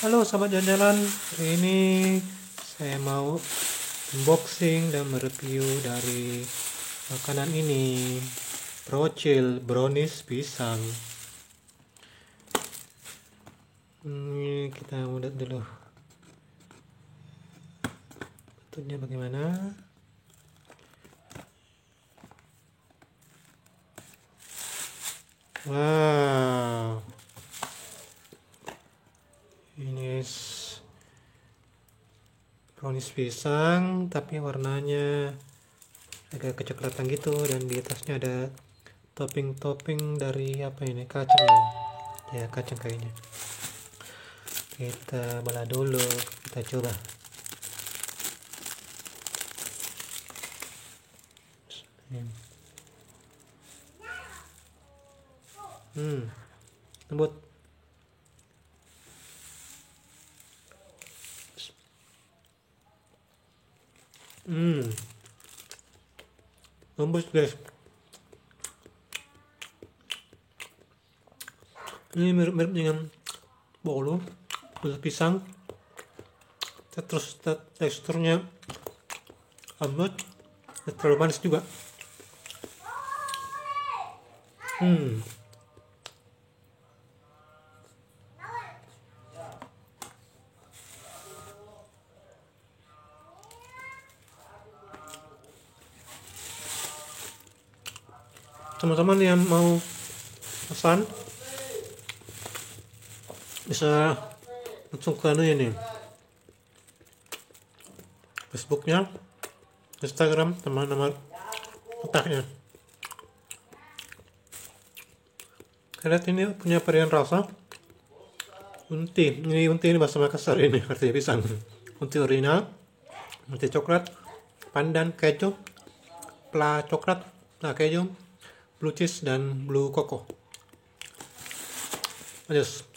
Halo sahabat jalan-jalan, hari ini saya mau unboxing dan mereview dari makanan ini, brocil brownies pisang. Ini kita lihat dulu bentuknya bagaimana. Wow, ini brownies pisang tapi warnanya agak kecoklatan gitu, dan di atasnya ada topping dari apa ini, kacang ya, kacang kayaknya. Kita belah dulu, kita coba. Lembut. Lembut guys. Ini mirip-mirip dengan bolu pisang, terus teksturnya lembut, terlalu manis juga. Teman-teman yang mau pesan bisa langsung ke ini, Facebooknya, Instagram, teman-teman kontaknya. Lihat ini punya varian rasa unti. Unti ini bahasa Makassar, ini artinya pisang. Unti original, unti coklat, pandan keju, pla coklat, pla keju, blue cheese, dan blue coco. Lanjut.